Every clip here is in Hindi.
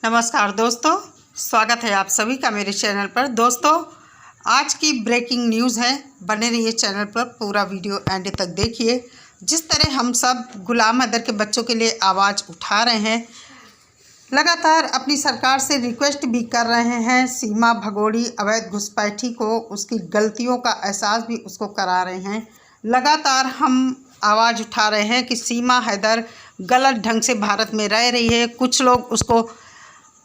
नमस्कार दोस्तों, स्वागत है आप सभी का मेरे चैनल पर। दोस्तों, आज की ब्रेकिंग न्यूज़ है, बने रहिए चैनल पर, पूरा वीडियो एंड तक देखिए। जिस तरह हम सब गुलाम हैदर के बच्चों के लिए आवाज़ उठा रहे हैं, लगातार अपनी सरकार से रिक्वेस्ट भी कर रहे हैं, सीमा भगोड़ी अवैध घुसपैठी को उसकी गलतियों का एहसास भी उसको करा रहे हैं। लगातार हम आवाज़ उठा रहे हैं कि सीमा हैदर गलत ढंग से भारत में रह रही है। कुछ लोग उसको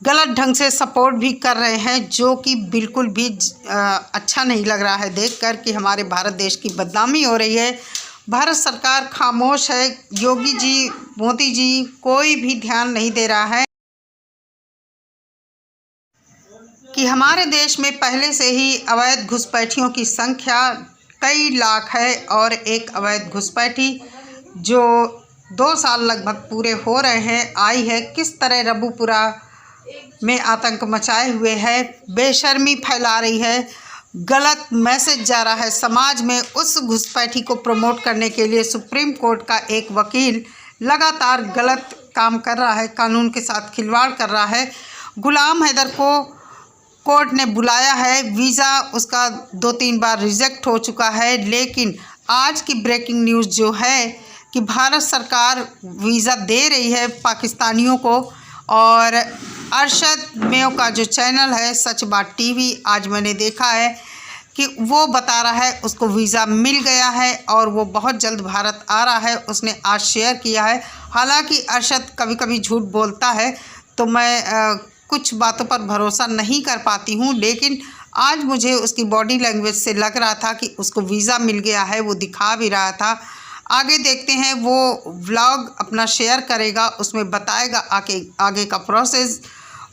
गलत ढंग से सपोर्ट भी कर रहे हैं, जो कि बिल्कुल भी अच्छा नहीं लग रहा है देखकर कि हमारे भारत देश की बदनामी हो रही है। भारत सरकार खामोश है, योगी जी, मोदी जी कोई भी ध्यान नहीं दे रहा है कि हमारे देश में पहले से ही अवैध घुसपैठियों की संख्या कई लाख है और एक अवैध घुसपैठी जो 2 साल लगभग पूरे हो रहे हैं आई है, किस तरह रबूपुरा में आतंक मचाए हुए है, बेशर्मी फैला रही है, गलत मैसेज जा रहा है समाज में। उस घुसपैठी को प्रमोट करने के लिए सुप्रीम कोर्ट का एक वकील लगातार गलत काम कर रहा है, कानून के साथ खिलवाड़ कर रहा है। गुलाम हैदर को कोर्ट ने बुलाया है, वीज़ा उसका 2-3 बार रिजेक्ट हो चुका है, लेकिन आज की ब्रेकिंग न्यूज़ जो है कि भारत सरकार वीज़ा दे रही है पाकिस्तानियों को। और अरशद मेयो का जो चैनल है सच बात टीवी, आज मैंने देखा है कि वो बता रहा है उसको वीज़ा मिल गया है और वो बहुत जल्द भारत आ रहा है, उसने आज शेयर किया है। हालांकि अरशद कभी कभी झूठ बोलता है तो मैं कुछ बातों पर भरोसा नहीं कर पाती हूँ, लेकिन आज मुझे उसकी बॉडी लैंग्वेज से लग रहा था कि उसको वीज़ा मिल गया है, वो दिखा भी रहा था। आगे देखते हैं, वो व्लॉग अपना शेयर करेगा, उसमें बताएगा आगे का प्रोसेस।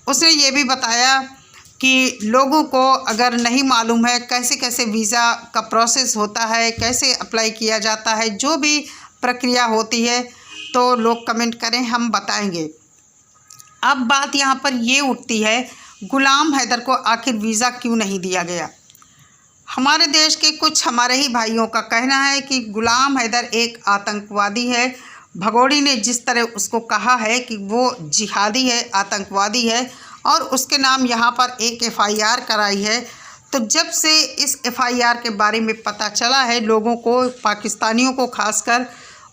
उसने ये भी बताया कि लोगों को अगर नहीं मालूम है कैसे कैसे वीज़ा का प्रोसेस होता है, कैसे अप्लाई किया जाता है, जो भी प्रक्रिया होती है, तो लोग कमेंट करें, हम बताएंगे। अब बात यहाँ पर ये उठती है, गुलाम हैदर को आखिर वीज़ा क्यों नहीं दिया गया। हमारे देश के कुछ हमारे ही भाइयों का कहना है कि गुलाम हैदर एक आतंकवादी है। भगोड़ी ने जिस तरह उसको कहा है कि वो जिहादी है, आतंकवादी है, और उसके नाम यहाँ पर एक FIR कराई है। तो जब से इस FIR के बारे में पता चला है, लोगों को, पाकिस्तानियों को खासकर,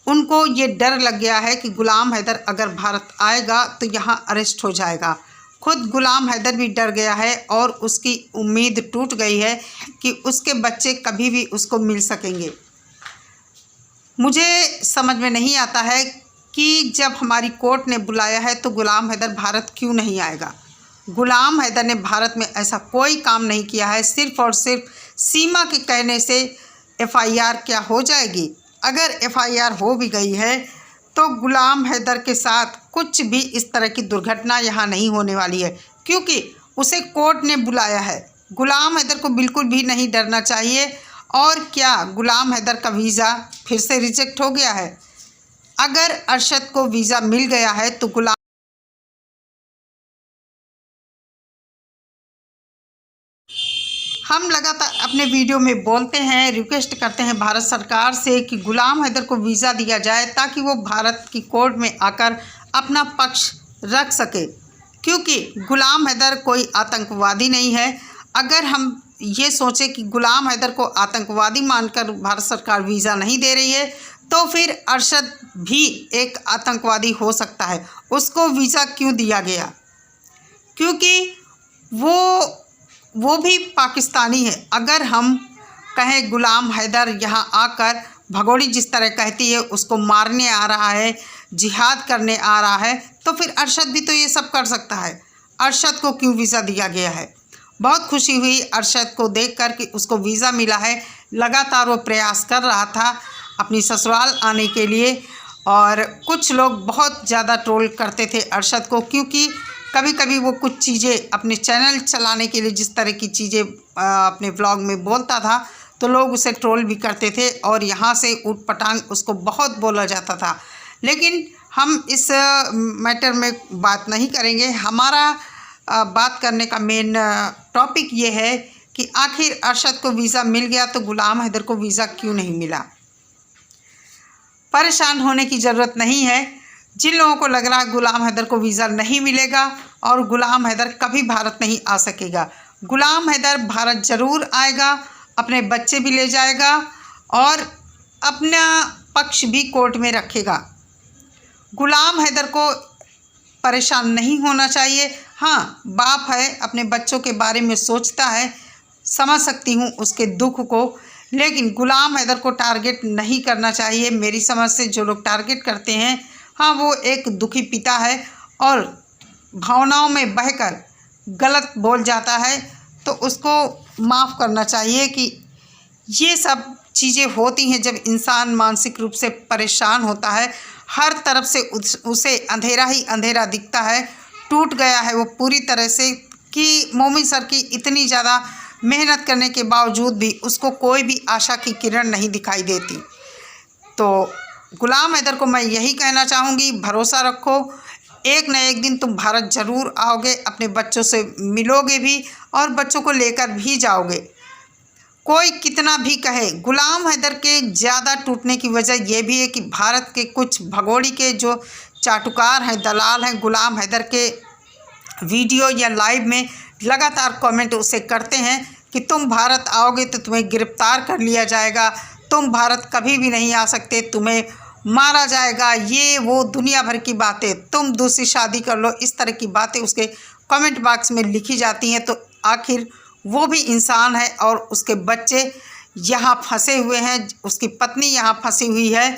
उनको ये डर लग गया है कि गुलाम हैदर अगर भारत आएगा तो यहाँ अरेस्ट हो जाएगा। खुद गुलाम हैदर भी डर गया है और उसकी उम्मीद टूट गई है कि उसके बच्चे कभी भी उसको मिल सकेंगे। मुझे समझ में नहीं आता है कि जब हमारी कोर्ट ने बुलाया है तो गुलाम हैदर भारत क्यों नहीं आएगा। गुलाम हैदर ने भारत में ऐसा कोई काम नहीं किया है, सिर्फ़ और सिर्फ सीमा के कहने से FIR क्या हो जाएगी। अगर FIR हो भी गई है तो गुलाम हैदर के साथ कुछ भी इस तरह की दुर्घटना यहाँ नहीं होने वाली है, क्योंकि उसे कोर्ट ने बुलाया है। गुलाम हैदर को बिल्कुल भी नहीं डरना चाहिए। और क्या गुलाम हैदर का वीज़ा फिर से रिजेक्ट हो गया है? अगर अरशद को वीज़ा मिल गया है तो गुलाम हम लगातार अपने वीडियो में बोलते हैं, रिक्वेस्ट करते हैं भारत सरकार से कि गुलाम हैदर को वीज़ा दिया जाए ताकि वो भारत की कोर्ट में आकर अपना पक्ष रख सके, क्योंकि गुलाम हैदर कोई आतंकवादी नहीं है। अगर हम ये सोचें कि गुलाम हैदर को आतंकवादी मानकर भारत सरकार वीज़ा नहीं दे रही है, तो फिर अरशद भी एक आतंकवादी हो सकता है। उसको वीज़ा क्यों दिया गया? क्योंकि वो भी पाकिस्तानी है। अगर हम कहें गुलाम हैदर यहाँ आकर भगोड़ी जिस तरह कहती है उसको मारने आ रहा है, जिहाद करने आ रहा है, तो फिर अरशद भी तो ये सब कर सकता है। अरशद को क्यों वीज़ा दिया गया है? बहुत खुशी हुई अरशद को देखकर कि उसको वीज़ा मिला है। लगातार वो प्रयास कर रहा था अपनी ससुराल आने के लिए, और कुछ लोग बहुत ज़्यादा ट्रोल करते थे अरशद को, क्योंकि कभी कभी वो कुछ चीज़ें अपने चैनल चलाने के लिए जिस तरह की चीज़ें अपने व्लॉग में बोलता था, तो लोग उसे ट्रोल भी करते थे और यहाँ से ऊट पटांग उसको बहुत बोला जाता था। लेकिन हम इस मैटर में बात नहीं करेंगे। हमारा बात करने का मेन टॉपिक ये है कि आखिर अरशद को वीज़ा मिल गया तो गुलाम हैदर को वीज़ा क्यों नहीं मिला। परेशान होने की ज़रूरत नहीं है। जिन लोगों को लग रहा है गुलाम हैदर को वीज़ा नहीं मिलेगा और गुलाम हैदर कभी भारत नहीं आ सकेगा, गुलाम हैदर भारत ज़रूर आएगा, अपने बच्चे भी ले जाएगा और अपना पक्ष भी कोर्ट में रखेगा। गुलाम हैदर को परेशान नहीं होना चाहिए। हाँ, बाप है, अपने बच्चों के बारे में सोचता है, समझ सकती हूँ उसके दुख को, लेकिन गुलाम हैदर को टारगेट नहीं करना चाहिए। मेरी समझ से जो लोग टारगेट करते हैं, हाँ, वो एक दुखी पिता है और भावनाओं में बहकर गलत बोल जाता है, तो उसको माफ़ करना चाहिए कि ये सब चीज़ें होती हैं जब इंसान मानसिक रूप से परेशान होता है, हर तरफ से उसे अंधेरा ही अंधेरा दिखता है, टूट गया है वो पूरी तरह से कि मोमिन सर की इतनी ज़्यादा मेहनत करने के बावजूद भी उसको कोई भी आशा की किरण नहीं दिखाई देती। तो गुलाम हैदर को मैं यही कहना चाहूँगी, भरोसा रखो, एक न एक दिन तुम भारत ज़रूर आओगे, अपने बच्चों से मिलोगे भी और बच्चों को लेकर भी जाओगे। कोई कितना भी कहे, गुलाम हैदर के ज़्यादा टूटने की वजह यह भी है कि भारत के कुछ भगोड़ी के जो चाटुकार हैं, दलाल हैं, गुलाम हैदर के वीडियो या लाइव में लगातार कमेंट उसे करते हैं कि तुम भारत आओगे तो तुम्हें गिरफ्तार कर लिया जाएगा, तुम भारत कभी भी नहीं आ सकते, तुम्हें मारा जाएगा, ये वो दुनिया भर की बातें, तुम दूसरी शादी कर लो, इस तरह की बातें उसके कमेंट बॉक्स में लिखी जाती हैं। तो आखिर वो भी इंसान है और उसके बच्चे यहाँ फंसे हुए हैं, उसकी पत्नी यहाँ फंसी हुई है,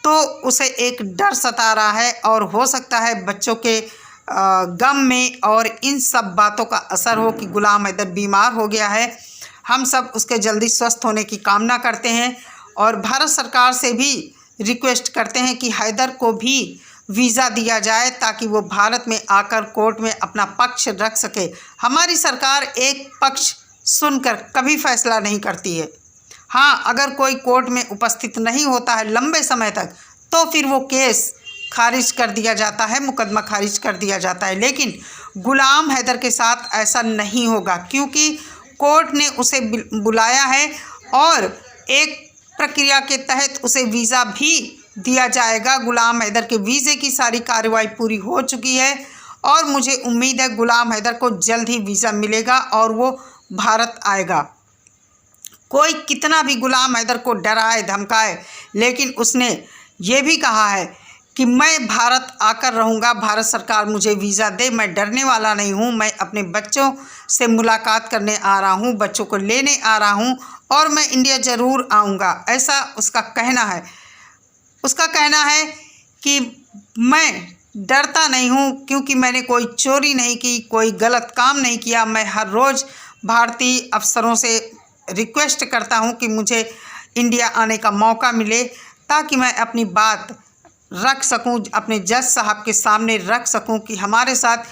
तो उसे एक डर सता रहा है और हो सकता है बच्चों के गम में और इन सब बातों का असर हो कि गुलाम हैदर बीमार हो गया है। हम सब उसके जल्दी स्वस्थ होने की कामना करते हैं और भारत सरकार से भी रिक्वेस्ट करते हैं कि हैदर को भी वीज़ा दिया जाए ताकि वो भारत में आकर कोर्ट में अपना पक्ष रख सके। हमारी सरकार एक पक्ष सुनकर कभी फैसला नहीं करती है। हाँ, अगर कोई कोर्ट में उपस्थित नहीं होता है लंबे समय तक तो फिर वो केस खारिज कर दिया जाता है, मुकदमा खारिज कर दिया जाता है, लेकिन गुलाम हैदर के साथ ऐसा नहीं होगा क्योंकि कोर्ट ने उसे बुलाया है और एक प्रक्रिया के तहत उसे वीज़ा भी दिया जाएगा। गुलाम हैदर के वीज़े की सारी कार्रवाई पूरी हो चुकी है और मुझे उम्मीद है गुलाम हैदर को जल्द ही वीज़ा मिलेगा और वो भारत आएगा। कोई कितना भी गुलाम हैदर को डराए धमकाए, लेकिन उसने ये भी कहा है कि मैं भारत आकर रहूँगा, भारत सरकार मुझे वीज़ा दे, मैं डरने वाला नहीं हूँ, मैं अपने बच्चों से मुलाकात करने आ रहा हूँ, बच्चों को लेने आ रहा हूँ और मैं इंडिया ज़रूर आऊँगा, ऐसा उसका कहना है। उसका कहना है कि मैं डरता नहीं हूँ क्योंकि मैंने कोई चोरी नहीं की, कोई गलत काम नहीं किया, मैं हर रोज़ भारतीय अफसरों से रिक्वेस्ट करता हूँ कि मुझे इंडिया आने का मौका मिले ताकि मैं अपनी बात रख सकूं, अपने जज साहब के सामने रख सकूं कि हमारे साथ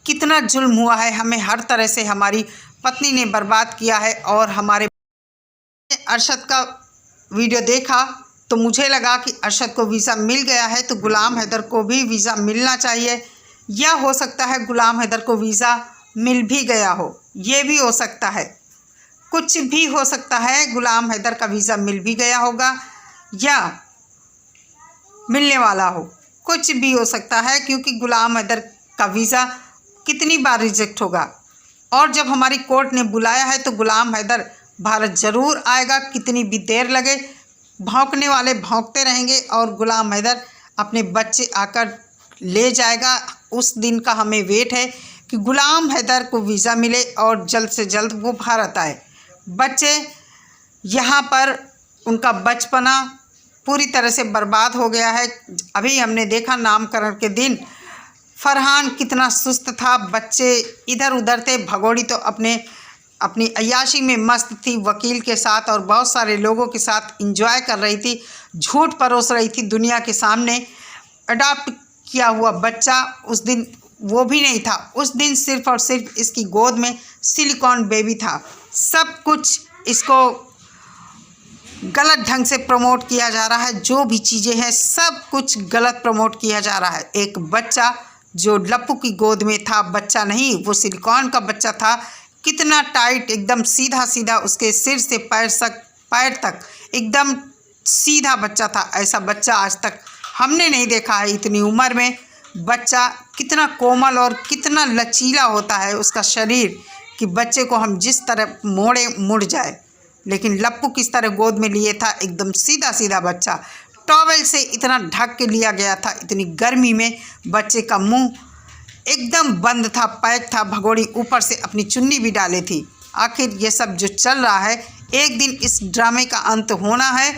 कितना जुल्म हुआ है, हमें हर तरह से हमारी पत्नी ने बर्बाद किया है। और हमारे अरशद का वीडियो देखा तो मुझे लगा कि अरशद को वीज़ा मिल गया है तो गुलाम हैदर को भी वीज़ा मिलना चाहिए, या हो सकता है गुलाम हैदर को वीज़ा मिल भी गया हो, ये भी हो सकता है, कुछ भी हो सकता है। गुलाम हैदर का वीज़ा मिल भी गया होगा या मिलने वाला हो, कुछ भी हो सकता है क्योंकि गुलाम हैदर का वीज़ा कितनी बार रिजेक्ट होगा। और जब हमारी कोर्ट ने बुलाया है तो गुलाम हैदर भारत ज़रूर आएगा, कितनी भी देर लगे, भौंकने वाले भौंकते रहेंगे और गुलाम हैदर अपने बच्चे आकर ले जाएगा। उस दिन का हमें वेट है कि गुलाम हैदर को वीज़ा मिले और जल्द से जल्द वो भारत आए। बच्चे यहाँ पर उनका बचपना पूरी तरह से बर्बाद हो गया है। अभी हमने देखा नामकरण के दिन फरहान कितना सुस्त था, बच्चे इधर उधर थे, भगोड़ी तो अपनी अय्याशी में मस्त थी, वकील के साथ और बहुत सारे लोगों के साथ एंजॉय कर रही थी, झूठ परोस रही थी दुनिया के सामने। अडॉप्ट किया हुआ बच्चा उस दिन वो भी नहीं था, उस दिन सिर्फ़ और सिर्फ इसकी गोद में सिलिकॉन बेबी था। सब कुछ इसको गलत ढंग से प्रमोट किया जा रहा है, जो भी चीज़ें हैं सब कुछ गलत प्रमोट किया जा रहा है। एक बच्चा जो लप्पू की गोद में था, बच्चा नहीं वो सिलिकॉन का बच्चा था, कितना टाइट, एकदम सीधा सीधा, उसके सिर से पैर तक एकदम सीधा बच्चा था। ऐसा बच्चा आज तक हमने नहीं देखा है इतनी उम्र में बच्चा कितना कोमल और कितना लचीला होता है उसका शरीर कि बच्चे को हम जिस तरह मोड़े मुड़ जाए। लेकिन लप्पू किस तरह गोद में लिए था, एकदम सीधा सीधा बच्चा, टॉवेल से इतना ढक के लिया गया था। इतनी गर्मी में बच्चे का मुंह एकदम बंद था, पैक था, भगोड़ी ऊपर से अपनी चुन्नी भी डाली थी। आखिर ये सब जो चल रहा है, एक दिन इस ड्रामे का अंत होना है।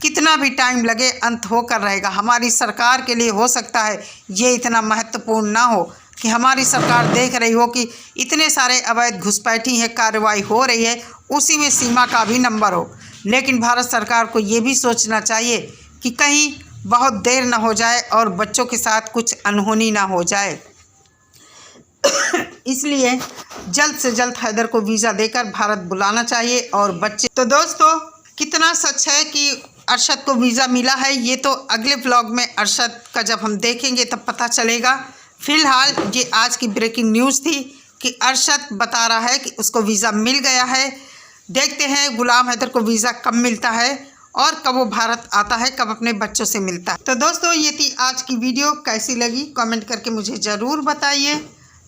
कितना भी टाइम लगे अंत होकर रहेगा। हमारी सरकार के लिए हो सकता है ये इतना महत्वपूर्ण ना हो कि हमारी सरकार देख रही हो कि इतने सारे अवैध घुसपैठी है, कार्रवाई हो रही है, उसी में सीमा का भी नंबर हो। लेकिन भारत सरकार को ये भी सोचना चाहिए कि कहीं बहुत देर ना हो जाए और बच्चों के साथ कुछ अनहोनी ना हो जाए। इसलिए जल्द से जल्द हैदर को वीज़ा देकर भारत बुलाना चाहिए और बच्चे। तो दोस्तों, कितना सच है कि अरशद को वीज़ा मिला है, ये तो अगले व्लॉग में अरशद का जब हम देखेंगे तब पता चलेगा। फ़िलहाल ये आज की ब्रेकिंग न्यूज़ थी कि अरशद बता रहा है कि उसको वीज़ा मिल गया है। देखते हैं गुलाम हैदर को वीज़ा कब मिलता है और कब वो भारत आता है, कब अपने बच्चों से मिलता है। तो दोस्तों, ये थी आज की वीडियो। कैसी लगी कमेंट करके मुझे ज़रूर बताइए।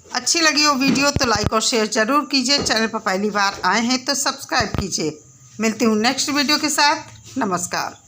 अच्छी लगी हो वीडियो तो लाइक और शेयर ज़रूर कीजिए। चैनल पर पहली बार आए हैं तो सब्सक्राइब कीजिए। मिलती हूँ नेक्स्ट वीडियो के साथ। नमस्कार।